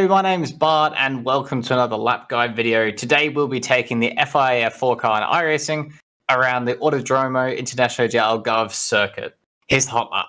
Hello, my name is Bart, and welcome to another lap guide video. Today we'll be taking the FIA 4 car in iRacing around the Autodromo International de Algarve circuit. Here's the hot lap.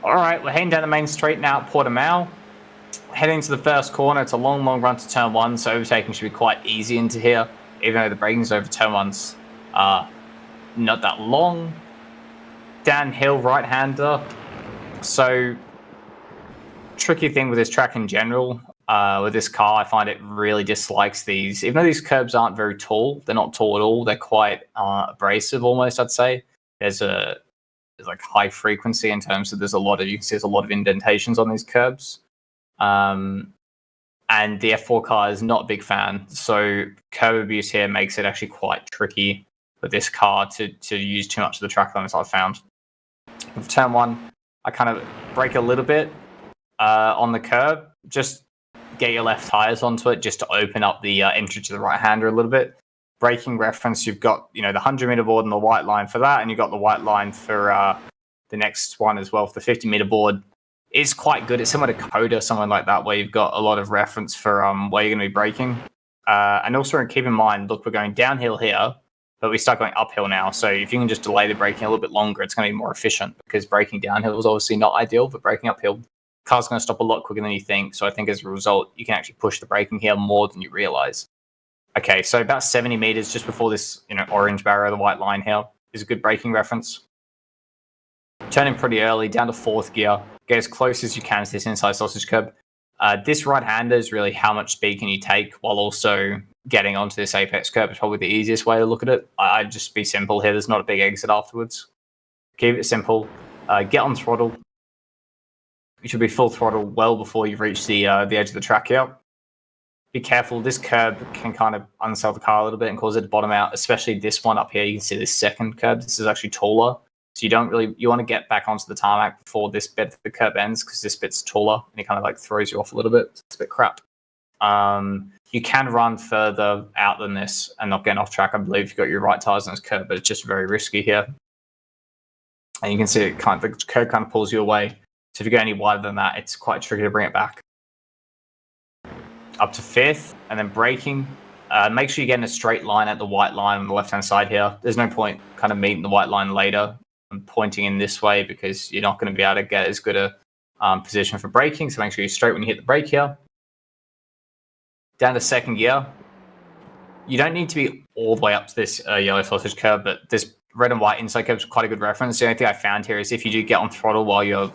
Alright, we're heading down the main street now at Portimao. Heading to the first corner. It's a long run to turn 1, so overtaking should be quite easy into here, even though the braking's over turn 1's not that long. Downhill right-hander. So, tricky thing with this track in general. With this car, I find it really dislikes these. Even though these curbs aren't very tall, they're not tall at all. They're quite abrasive almost, I'd say. There's like high frequency in terms of you can see there's a lot of indentations on these curbs. And the F4 car is not a big fan. So curb abuse here makes it actually quite tricky for this car to use too much of the track limits I've found. With turn 1, I kind of brake a little bit on the curb. Just get your left tires onto it just to open up the entry to the right-hander a little bit. Braking reference, you've got the 100-meter board and the white line for that, and you've got the white line for the next one as well. For the 50-meter board is quite good. It's similar to Coda, something like that, where you've got a lot of reference for where you're going to be braking. And also keep in mind, look, we're going downhill here, but we start going uphill now. So if you can just delay the braking a little bit longer, it's going to be more efficient, because braking downhill is obviously not ideal, but braking uphill, the car's going to stop a lot quicker than you think. So I think as a result, you can actually push the braking here more than you realize. Okay, so about 70 meters just before this, orange barrier, the white line here, is a good braking reference. Turning pretty early, down to 4th gear. Get as close as you can to this inside sausage curb. This right-hander is really how much speed can you take while also getting onto this apex curb. It's probably the easiest way to look at it. I'd just be simple here. There's not a big exit afterwards. Keep it simple. Get on throttle. You should be full throttle well before you reach the edge of the track here. Be careful, this curb can kind of unsettle the car a little bit and cause it to bottom out, especially this one up here. You can see this second curb. This is actually taller. So you want to get back onto the tarmac before this bit of the curb ends, because this bit's taller and it kind of like throws you off a little bit. It's a bit crap. You can run further out than this and not get off track. I believe you've got your right tires on this curb, but it's just very risky here. And you can see the curb kind of pulls you away. So if you go any wider than that, it's quite tricky to bring it back. Up to 5th, and then braking. Make sure you get in a straight line at the white line on the left-hand side here. There's no point kind of meeting the white line later and pointing in this way, because you're not going to be able to get as good a position for braking. So make sure you're straight when you hit the brake here. Down to 2nd gear. You don't need to be all the way up to this yellow sausage curb, but this red and white inside curb is quite a good reference. The only thing I found here is if you do get on throttle while you're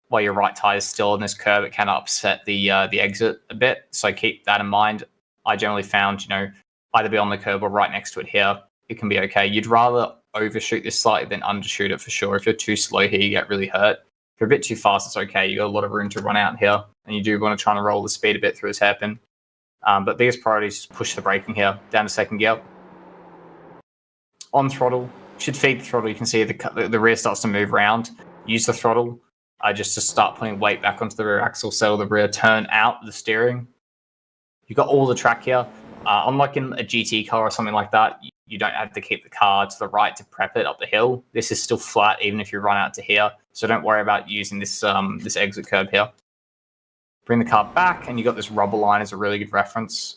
while your right tire is still on this curb, it can upset the exit a bit. So keep that in mind. I generally found, either be on the curb or right next to it here. It can be okay. You'd rather overshoot this slightly than undershoot it for sure. If you're too slow here, you get really hurt. If you're a bit too fast, it's okay. You got a lot of room to run out here, and you do want to try and roll the speed a bit through this hairpin. But biggest priority is just push the braking here down to second gear. On throttle, should feed the throttle. You can see the rear starts to move around. Use the throttle just to start putting weight back onto the rear axle, settle the rear, turn out the steering. You've got all the track here. Unlike in a GT car or something like that, you don't have to keep the car to the right to prep it up the hill. This is still flat even if you run out to here. So don't worry about using this this exit curb here. Bring the car back, and you got this rubber line as a really good reference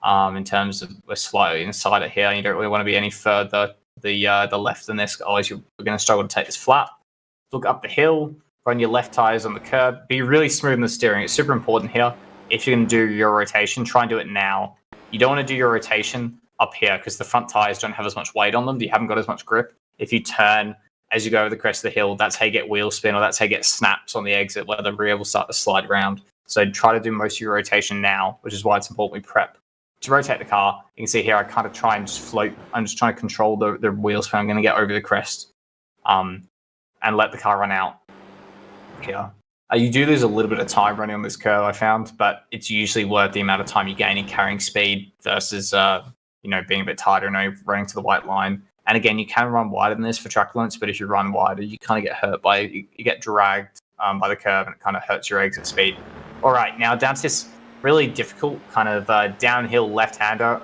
in terms of we're slightly inside it here. And you don't really want to be any further the left than this, otherwise you're going to struggle to take this flat. Look up the hill, run your left tires on the curb. Be really smooth in the steering. It's super important here. If you're going to do your rotation, try and do it now. You don't want to do your rotation up here because the front tires don't have as much weight on them. You haven't got as much grip. If you turn as you go over the crest of the hill, that's how you get wheel spin, or that's how you get snaps on the exit where the rear will start to slide around. So try to do most of your rotation now, which is why it's important we prep. To rotate the car, you can see here I kind of try and just float. I'm just trying to control the wheel spin. I'm going to get over the crest and let the car run out here. You do lose a little bit of time running on this curve, I found, but it's usually worth the amount of time you gain in carrying speed versus being a bit tighter and running to the white line. And again, you can run wider than this for track limits, but if you run wider, you kind of get hurt by you get dragged by the curve, and it kind of hurts your exit speed. All right, now down to this really difficult kind of downhill left-hander.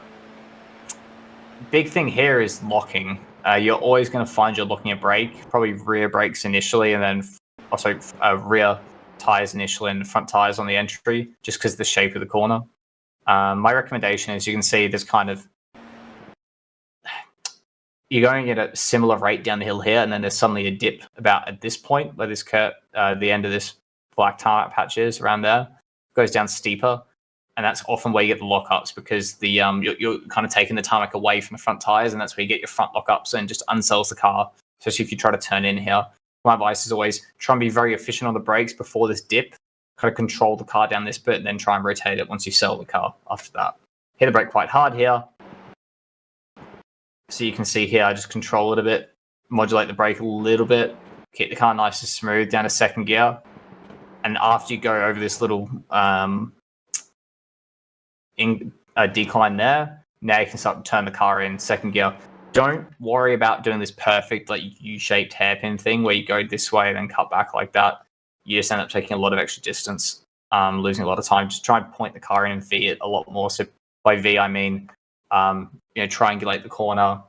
Big thing here is locking. You're always going to find you're locking a brake, probably rear brakes initially, and then also rear tires initially and front tires on the entry, just because of the shape of the corner. My recommendation is you can see there's kind of you're going at a similar rate down the hill here, and then there's suddenly a dip about at this point where this curve, the end of this black tarmac patch is around there, goes down steeper, and that's often where you get the lockups because the you're kind of taking the tarmac away from the front tires, and that's where you get your front lockups and just unsells the car, especially if you try to turn in here. My advice is always try and be very efficient on the brakes before this dip, kind of control the car down this bit, and then try and rotate it once you sell the car after that. Hit the brake quite hard here. So you can see here, I just control it a bit, modulate the brake a little bit, keep the car nice and smooth down to second gear. And after you go over this little decline there, now you can start to turn the car in second gear. Don't worry about doing this perfect like U-shaped hairpin thing where you go this way and then cut back like that. You just end up taking a lot of extra distance, losing a lot of time. Just try and point the car in and V it a lot more. So by V, I mean triangulate the corner,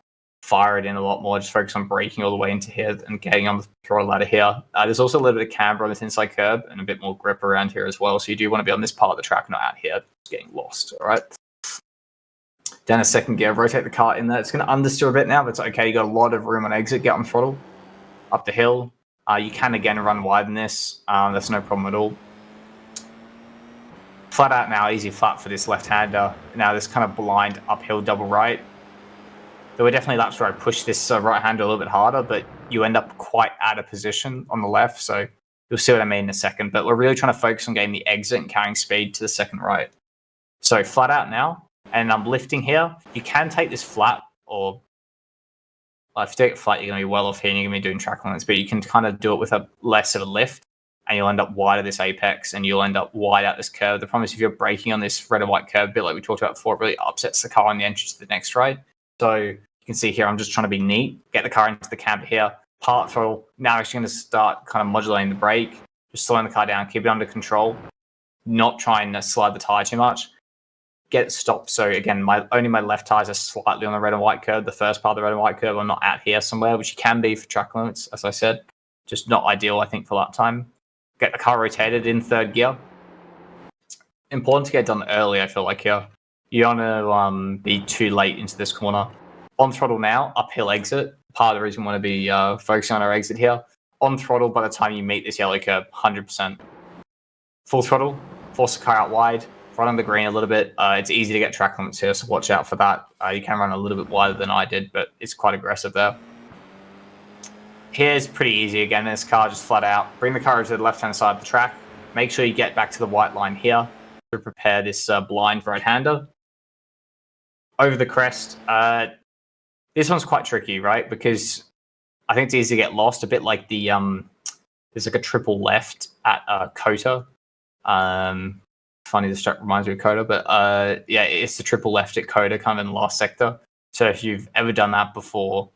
fire it in a lot more, just focus on braking all the way into here and getting on the throttle ladder here. There's also a little bit of camber on this inside curb and a bit more grip around here as well. So you do want to be on this part of the track, not out here, just getting lost. All right. Down to second gear, rotate the car in there. It's going to understeer a bit now, but it's okay. You got a lot of room on exit. Get on throttle. Up the hill. You can again run wide in this. That's no problem at all. Flat out now, easy flat for this left-hander. Now this kind of blind uphill double right. There were definitely laps where I pushed this right-hander a little bit harder, but you end up quite out of position on the left, so you'll see what I mean in a second. But we're really trying to focus on getting the exit and carrying speed to the second right. So flat out now, and I'm lifting here. You can take this flat, or if you take it flat, you're going to be well off here and you're going to be doing track limits, but you can kind of do it with a less of a lift, and you'll end up wide at this apex, and you'll end up wide out this curve. The problem is if you're braking on this red and white curve bit like we talked about before, it really upsets the car on the entry to the next right. So you can see here, I'm just trying to be neat, get the car into the camber here, part throttle. Now I'm actually going to start kind of modulating the brake, just slowing the car down, keep it under control, not trying to slide the tire too much. Get it stopped. So again, only my left tires are slightly on the red and white curve. The first part of the red and white curve, I'm not out here somewhere, which you can be for track limits, as I said. Just not ideal, I think, for lap time. Get the car rotated in third gear. Important to get done early, I feel like here. You don't want to be too late into this corner. On throttle now, uphill exit. Part of the reason we want to be focusing on our exit here. On throttle by the time you meet this yellow curb, 100%. Full throttle, force the car out wide. Run on the green a little bit. It's easy to get track limits here, so watch out for that. You can run a little bit wider than I did, but it's quite aggressive there. Here's pretty easy again. This car just flat out. Bring the car over to the left-hand side of the track. Make sure you get back to the white line here to prepare this blind right-hander. Over the crest. This one's quite tricky, right? Because I think it's easy to get lost. A bit like the there's like a triple left at Kota. Funny, this track reminds me of Kota, but yeah, it's the triple left at Kota, kind of in the last sector. So if you've ever done that before,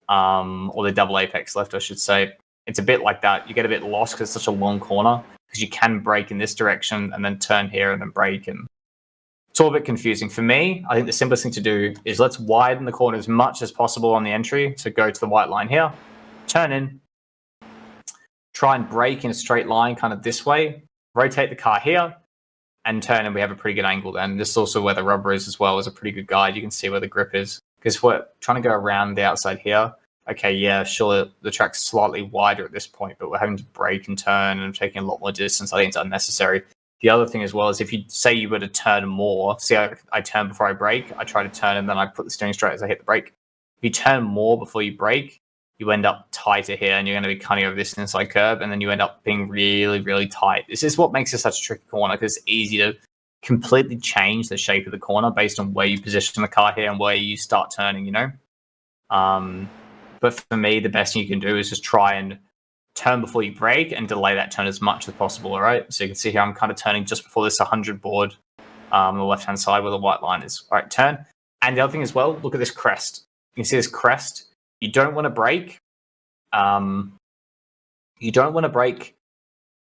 or the double apex left, I should say, it's a bit like that. You get a bit lost because it's such a long corner, because you can brake in this direction and then turn here and then brake, and it's all a bit confusing. For me, I think the simplest thing to do is let's widen the corner as much as possible on the entry. So go to the white line here, turn in, try and brake in a straight line kind of this way, rotate the car here, and turn, and we have a pretty good angle then. This is also where the rubber is as well, is a pretty good guide. You can see where the grip is, because we're trying to go around the outside here. Okay, yeah, sure, the track's slightly wider at this point, but we're having to brake and turn and taking a lot more distance. I think it's unnecessary. The other thing as well is if you say you were to turn more, see I turn before I brake, I try to turn and then I put the steering straight as I hit the brake. If you turn more before you brake, you end up tighter here and you're going to be cutting over this inside curb, and then you end up being really, really tight. This is what makes it such a tricky corner, because it's easy to completely change the shape of the corner based on where you position the car here and where you start turning, you know? But for me, the best thing you can do is just try and turn before you brake and delay that turn as much as possible, all right? So you can see here I'm kind of turning just before this 100 board on the left-hand side where the white line is. All right, turn. And the other thing as well, look at this crest. You can see this crest. You don't want to brake. You don't want to brake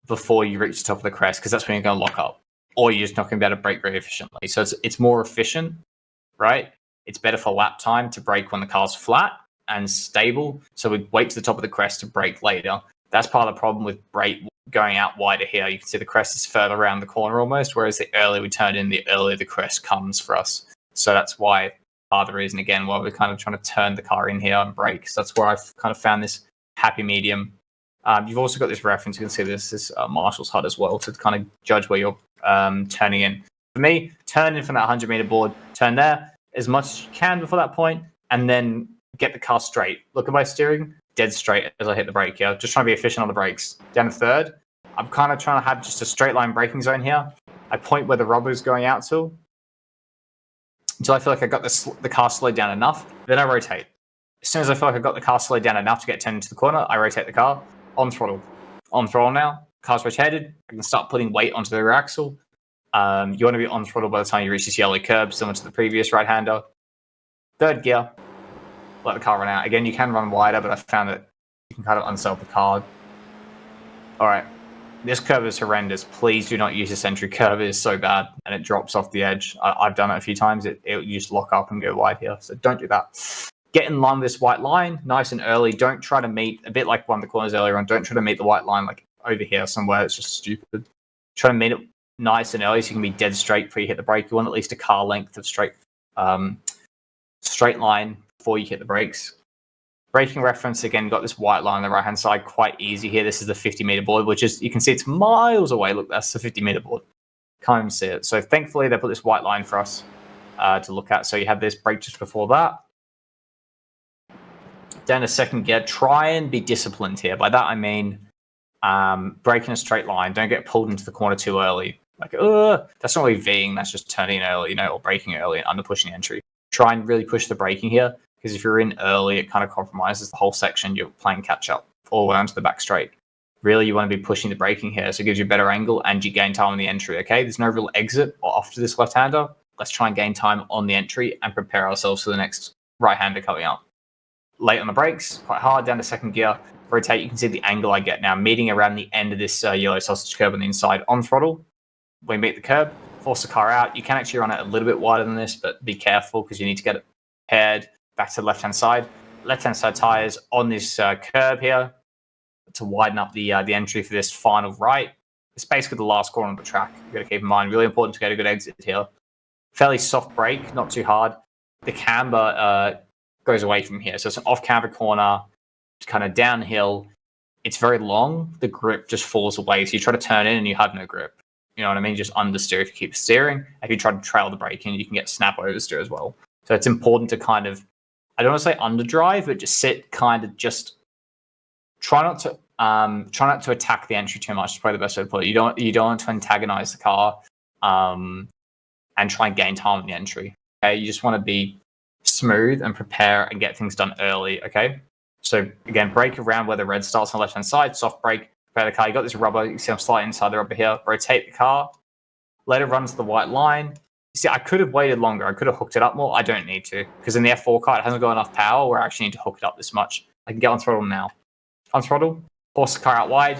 before you reach the top of the crest, because that's when you're going to lock up, or you're just not going to be able to brake very efficiently. So it's more efficient, right? It's better for lap time to brake when the car's flat and stable. So we wait to the top of the crest to brake later. That's part of the problem with brake going out wider here. You can see the crest is further around the corner almost, whereas the earlier we turn in, the earlier the crest comes for us. So that's why part of the reason, again, why we're kind of trying to turn the car in here and brake. So that's where I've kind of found this happy medium. You've also got this reference. You can see this Marshall's HUD as well to kind of judge where you're turning in. For me, turn in from that 100-meter board, turn there as much as you can before that point, and then get the car straight. Look at my steering, dead straight as I hit the brake here. Just trying to be efficient on the brakes. Down to third, I'm kind of trying to have just a straight line braking zone here. I point where the rubber is going out to until I feel like I got the car slowed down enough. Then I rotate. As soon as I feel like I got the car slowed down enough to get turned into the corner, I rotate the car on throttle. On throttle now. Car's rotated. I can start putting weight onto the rear axle. You want to be on throttle by the time you reach this yellow curb, similar to the previous right-hander. Third gear. Let the car run out. Again, you can run wider, but I found that you can kind of unself the car. All right. This curve is horrendous. Please do not use this entry curve. It is so bad, and it drops off the edge. I've done it a few times. It you just lock up and go wide here, so don't do that. Get in line with this white line, nice and early. Don't try to meet, a bit like one of the corners earlier on, don't try to meet the white line like over here somewhere. It's just stupid. Try to meet it nice and early so you can be dead straight before you hit the brake. You want at least a car length of straight line before you hit the brakes. Braking reference, again, got this white line on the right-hand side, quite easy here. This is the 50-meter board, which is, you can see it's miles away. Look, that's the 50-meter board. Can't even see it. So thankfully, they put this white line for us to look at. So you have this brake just before that. Down to second gear, try and be disciplined here. By that, I mean brake in a straight line. Don't get pulled into the corner too early. Like, that's not really Ving, that's just turning early, or braking early and under pushing entry. Try and really push the braking here, because if you're in early, it kind of compromises the whole section. You're playing catch up all the way onto the back straight. Really, you want to be pushing the braking here, so it gives you a better angle and you gain time on the entry, okay? There's no real exit or off to this left-hander. Let's try and gain time on the entry and prepare ourselves for the next right-hander coming up. Late on the brakes, quite hard, down to second gear. Rotate, you can see the angle I get now, meeting around the end of this yellow sausage curb on the inside. On throttle, we meet the curb, force the car out. You can actually run it a little bit wider than this, but be careful because you need to get it paired back to the left-hand side. Left-hand side tires on this curb here to widen up the entry for this final right. It's basically the last corner of the track. You've got to keep in mind, really important to get a good exit here. Fairly soft brake, not too hard. The camber goes away from here. So it's an off-camber corner, kind of downhill. It's very long. The grip just falls away. So you try to turn in and you have no grip. You know what I mean? Just understeer if you keep steering. If you try to trail the brake in, you can get snap oversteer as well. So it's important to kind of, I don't want to say underdrive, but just sit kind of just try not to attack the entry too much. Is probably the best way to put it. You don't want to antagonize the car and try and gain time on the entry. Okay, you just want to be smooth and prepare and get things done early. Okay, so again, brake around where the red starts on the left hand side. Soft brake. Prepare the car. You got this rubber. You can see I'm sliding inside the rubber here. Rotate the car. Let it run to the white line. You see, I could have waited longer. I could have hooked it up more. I don't need to, because in the F4 car, it hasn't got enough power where I actually need to hook it up this much. I can get on throttle now. On throttle, force the car out wide,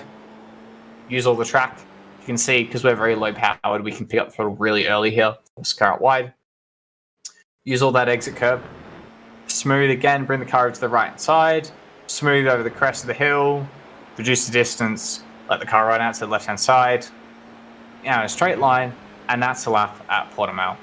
use all the track. You can see, because we're very low powered, we can pick up the throttle really early here. Force the car out wide. Use all that exit curb. Smooth again, bring the car over to the right side. Smooth over the crest of the hill. Reduce the distance. Let the car run out to the left-hand side. A straight line, and that's a lap at Portimao.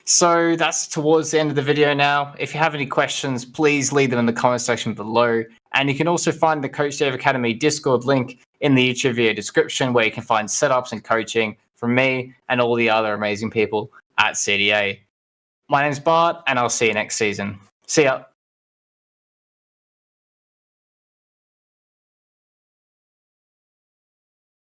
So that's towards the end of the video now. If you have any questions, please leave them in the comment section below. And you can also find the Coach Dave Academy Discord link in the YouTube video description, where you can find setups and coaching from me and all the other amazing people at CDA. My name's Bart, and I'll see you next season. See ya.